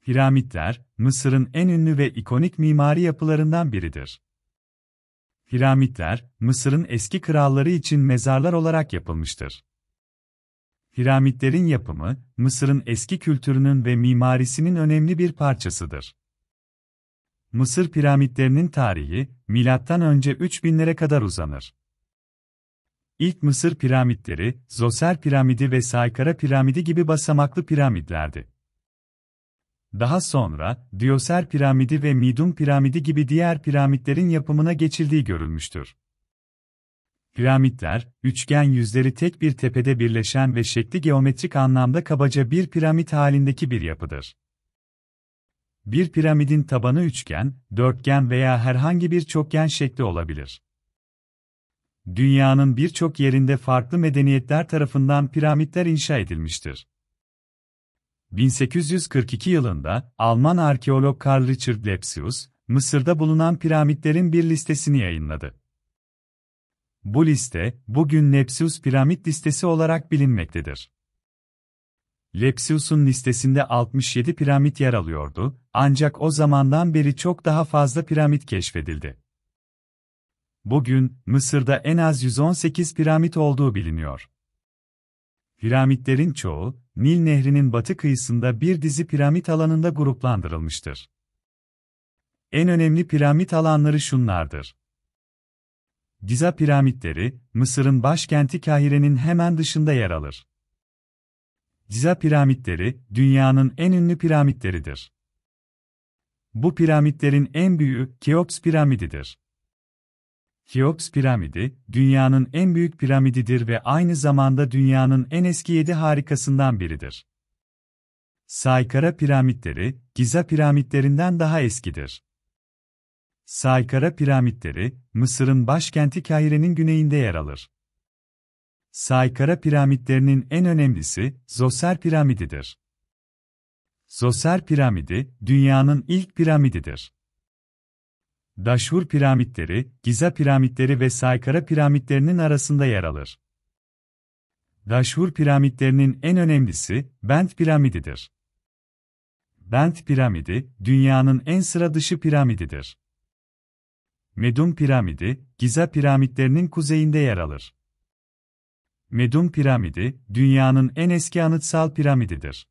Piramitler, Mısır'ın en ünlü ve ikonik mimari yapılarından biridir. Piramitler, Mısır'ın eski kralları için mezarlar olarak yapılmıştır. Piramitlerin yapımı, Mısır'ın eski kültürünün ve mimarisinin önemli bir parçasıdır. Mısır piramitlerinin tarihi, M.Ö. 3000'lere kadar uzanır. İlk Mısır piramitleri, Zoser piramidi ve Saykara piramidi gibi basamaklı piramitlerdi. Daha sonra, Dioser piramidi ve Midun piramidi gibi diğer piramitlerin yapımına geçildiği görülmüştür. Piramitler, üçgen yüzleri tek bir tepede birleşen ve şekli geometrik anlamda kabaca bir piramit halindeki bir yapıdır. Bir piramidin tabanı üçgen, dörtgen veya herhangi bir çokgen şekli olabilir. Dünyanın birçok yerinde farklı medeniyetler tarafından piramitler inşa edilmiştir. 1842 yılında, Alman arkeolog Karl Richard Lepsius, Mısır'da bulunan piramitlerin bir listesini yayınladı. Bu liste, bugün Lepsius Piramit Listesi olarak bilinmektedir. Lepsius'un listesinde 67 piramit yer alıyordu, ancak o zamandan beri çok daha fazla piramit keşfedildi. Bugün, Mısır'da en az 118 piramit olduğu biliniyor. Piramitlerin çoğu, Nil Nehri'nin batı kıyısında bir dizi piramit alanında gruplandırılmıştır. En önemli piramit alanları şunlardır. Giza piramitleri, Mısır'ın başkenti Kahire'nin hemen dışında yer alır. Giza piramitleri, dünyanın en ünlü piramitleridir. Bu piramitlerin en büyüğü Keops piramididir. Keops piramidi, dünyanın en büyük piramididir ve aynı zamanda dünyanın en eski 7 harikasından biridir. Saykara piramitleri, Giza piramitlerinden daha eskidir. Saykara piramitleri, Mısır'ın başkenti Kahire'nin güneyinde yer alır. Saykara piramitlerinin en önemlisi, Zoser piramididir. Zoser piramidi, dünyanın ilk piramididir. Daşhur piramitleri, Giza piramitleri ve Saykara piramitlerinin arasında yer alır. Daşhur piramitlerinin en önemlisi, Bent piramididir. Bent piramidi, dünyanın en sıra dışı piramididir. Medun piramidi, Giza piramitlerinin kuzeyinde yer alır. Medun piramidi, dünyanın en eski anıtsal piramididir.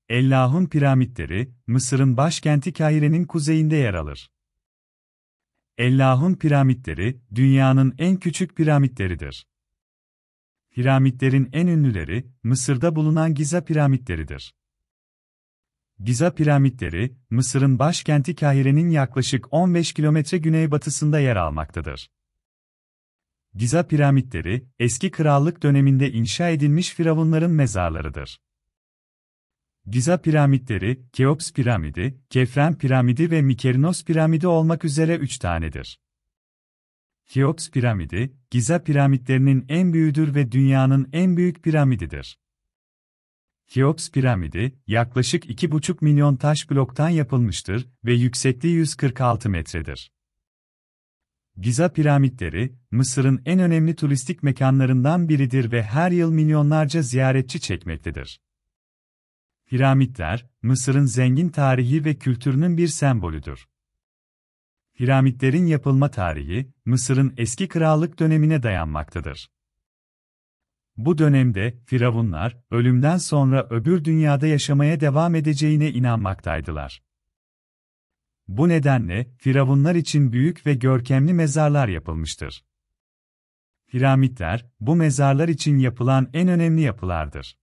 Ellahun piramitleri, Mısır'ın başkenti Kahire'nin kuzeyinde yer alır. Ellahun piramitleri, dünyanın en küçük piramitleridir. Piramitlerin en ünlüleri, Mısır'da bulunan Giza piramitleridir. Giza piramitleri, Mısır'ın başkenti Kahire'nin yaklaşık 15 kilometre güneybatısında yer almaktadır. Giza piramitleri, eski krallık döneminde inşa edilmiş firavunların mezarlarıdır. Giza piramitleri, Keops piramidi, Kefren piramidi ve Mikerinos piramidi olmak üzere 3 tanedir. Keops piramidi, Giza piramitlerinin en büyüğüdür ve dünyanın en büyük piramididir. Keops piramidi, yaklaşık 2,5 milyon taş bloktan yapılmıştır ve yüksekliği 146 metredir. Giza piramitleri, Mısır'ın en önemli turistik mekanlarından biridir ve her yıl milyonlarca ziyaretçi çekmektedir. Piramitler, Mısır'ın zengin tarihi ve kültürünün bir sembolüdür. Piramitlerin yapılma tarihi, Mısır'ın eski krallık dönemine dayanmaktadır. Bu dönemde, firavunlar, ölümden sonra öbür dünyada yaşamaya devam edeceğine inanmaktaydılar. Bu nedenle, firavunlar için büyük ve görkemli mezarlar yapılmıştır. Piramitler, bu mezarlar için yapılan en önemli yapılardır.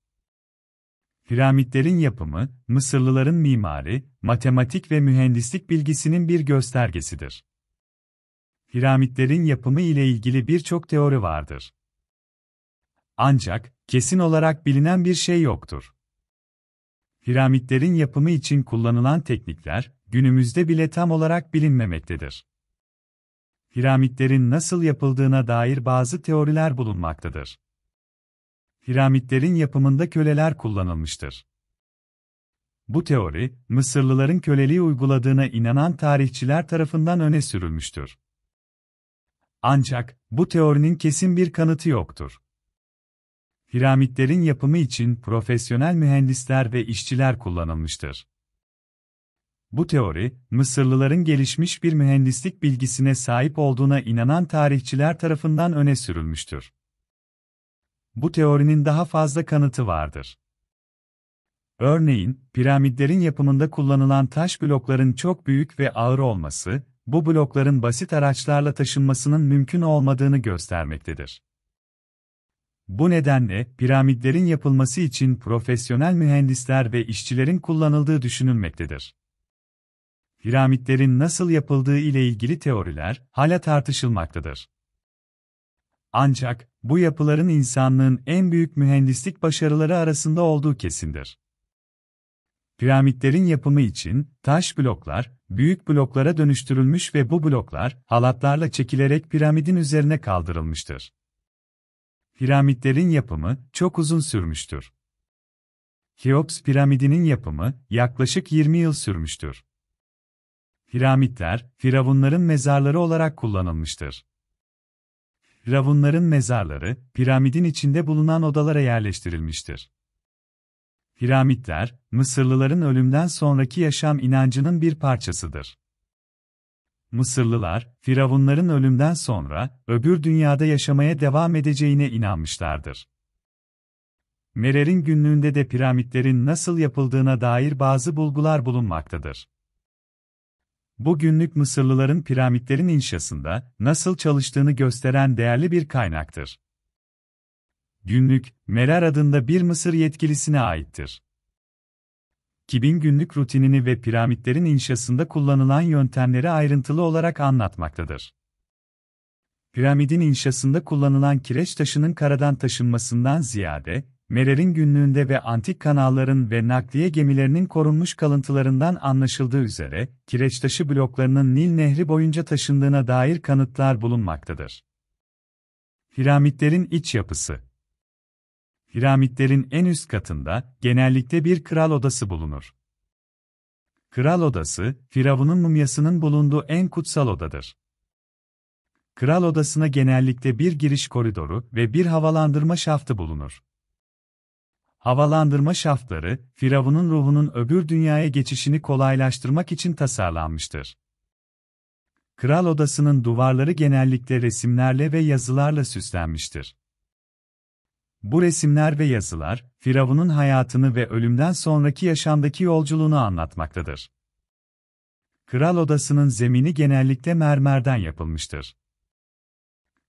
Piramitlerin yapımı, Mısırlıların mimari, matematik ve mühendislik bilgisinin bir göstergesidir. Piramitlerin yapımı ile ilgili birçok teori vardır. Ancak, kesin olarak bilinen bir şey yoktur. Piramitlerin yapımı için kullanılan teknikler, günümüzde bile tam olarak bilinmemektedir. Piramitlerin nasıl yapıldığına dair bazı teoriler bulunmaktadır. Piramitlerin yapımında köleler kullanılmıştır. Bu teori, Mısırlıların köleliği uyguladığına inanan tarihçiler tarafından öne sürülmüştür. Ancak, bu teorinin kesin bir kanıtı yoktur. Piramitlerin yapımı için profesyonel mühendisler ve işçiler kullanılmıştır. Bu teori, Mısırlıların gelişmiş bir mühendislik bilgisine sahip olduğuna inanan tarihçiler tarafından öne sürülmüştür. Bu teorinin daha fazla kanıtı vardır. Örneğin, piramitlerin yapımında kullanılan taş blokların çok büyük ve ağır olması, bu blokların basit araçlarla taşınmasının mümkün olmadığını göstermektedir. Bu nedenle, piramitlerin yapılması için profesyonel mühendisler ve işçilerin kullanıldığı düşünülmektedir. Piramitlerin nasıl yapıldığı ile ilgili teoriler hala tartışılmaktadır. Ancak, bu yapıların insanlığın en büyük mühendislik başarıları arasında olduğu kesindir. Piramitlerin yapımı için, taş bloklar, büyük bloklara dönüştürülmüş ve bu bloklar, halatlarla çekilerek piramidin üzerine kaldırılmıştır. Piramitlerin yapımı, çok uzun sürmüştür. Keops piramidinin yapımı, yaklaşık 20 yıl sürmüştür. Piramitler, firavunların mezarları olarak kullanılmıştır. Firavunların mezarları, piramidin içinde bulunan odalara yerleştirilmiştir. Piramitler, Mısırlıların ölümden sonraki yaşam inancının bir parçasıdır. Mısırlılar, firavunların ölümden sonra, öbür dünyada yaşamaya devam edeceğine inanmışlardır. Merer'in günlüğünde de piramitlerin nasıl yapıldığına dair bazı bulgular bulunmaktadır. Bu günlük Mısırlıların piramitlerin inşasında nasıl çalıştığını gösteren değerli bir kaynaktır. Günlük, Merer adında bir Mısır yetkilisine aittir. Kibin günlük rutinini ve piramitlerin inşasında kullanılan yöntemleri ayrıntılı olarak anlatmaktadır. Piramidin inşasında kullanılan kireç taşının karadan taşınmasından ziyade, Merer'in günlüğünde ve antik kanalların ve nakliye gemilerinin korunmuş kalıntılarından anlaşıldığı üzere, kireç taşı bloklarının Nil Nehri boyunca taşındığına dair kanıtlar bulunmaktadır. Piramitlerin iç yapısı. Piramitlerin en üst katında, genellikle bir kral odası bulunur. Kral odası, Firavun'un mumyasının bulunduğu en kutsal odadır. Kral odasına genellikle bir giriş koridoru ve bir havalandırma şaftı bulunur. Havalandırma şaftları, Firavun'un ruhunun öbür dünyaya geçişini kolaylaştırmak için tasarlanmıştır. Kral odasının duvarları genellikle resimlerle ve yazılarla süslenmiştir. Bu resimler ve yazılar, Firavun'un hayatını ve ölümden sonraki yaşamdaki yolculuğunu anlatmaktadır. Kral odasının zemini genellikle mermerden yapılmıştır.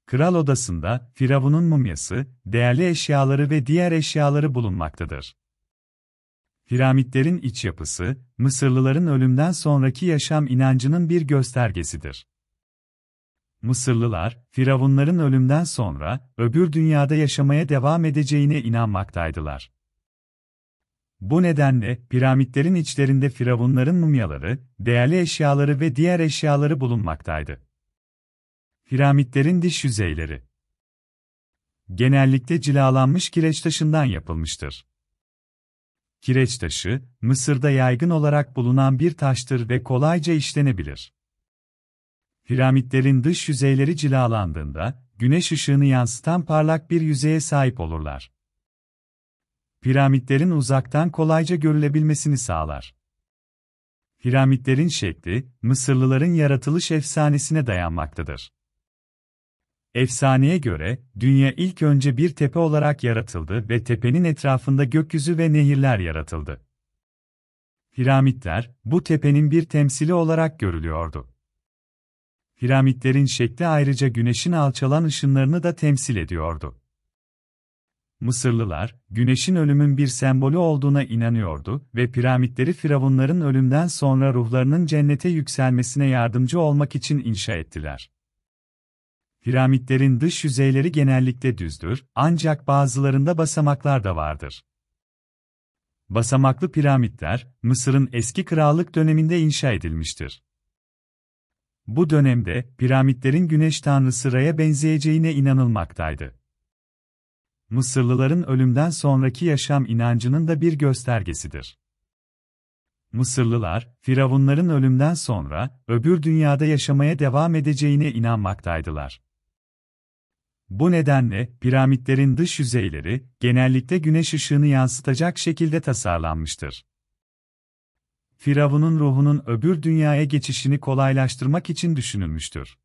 Kral odasında, Firavun'un mumyası, değerli eşyaları ve diğer eşyaları bulunmaktadır. Piramitlerin iç yapısı, Mısırlıların ölümden sonraki yaşam inancının bir göstergesidir. Mısırlılar, Firavunların ölümden sonra, öbür dünyada yaşamaya devam edeceğine inanmaktaydılar. Bu nedenle, piramitlerin içlerinde Firavunların mumyaları, değerli eşyaları ve diğer eşyaları bulunmaktaydı. Piramitlerin dış yüzeyleri genellikle cilalanmış kireç taşından yapılmıştır. Kireç taşı, Mısır'da yaygın olarak bulunan bir taştır ve kolayca işlenebilir. Piramitlerin dış yüzeyleri cilalandığında, güneş ışığını yansıtan parlak bir yüzeye sahip olurlar. Piramitlerin uzaktan kolayca görülebilmesini sağlar. Piramitlerin şekli, Mısırlıların yaratılış efsanesine dayanmaktadır. Efsaneye göre, dünya ilk önce bir tepe olarak yaratıldı ve tepenin etrafında gökyüzü ve nehirler yaratıldı. Piramitler, bu tepenin bir temsili olarak görülüyordu. Piramitlerin şekli ayrıca güneşin alçalan ışınlarını da temsil ediyordu. Mısırlılar, güneşin ölümün bir sembolü olduğuna inanıyordu ve piramitleri firavunların ölümden sonra ruhlarının cennete yükselmesine yardımcı olmak için inşa ettiler. Piramitlerin dış yüzeyleri genellikle düzdür, ancak bazılarında basamaklar da vardır. Basamaklı piramitler, Mısır'ın eski krallık döneminde inşa edilmiştir. Bu dönemde, piramitlerin güneş tanrısı Ra'ya benzeyeceğine inanılmaktaydı. Mısırlıların ölümden sonraki yaşam inancının da bir göstergesidir. Mısırlılar, Firavunların ölümden sonra, öbür dünyada yaşamaya devam edeceğine inanmaktaydılar. Bu nedenle, piramitlerin dış yüzeyleri, genellikle güneş ışığını yansıtacak şekilde tasarlanmıştır. Firavunun ruhunun öbür dünyaya geçişini kolaylaştırmak için düşünülmüştür.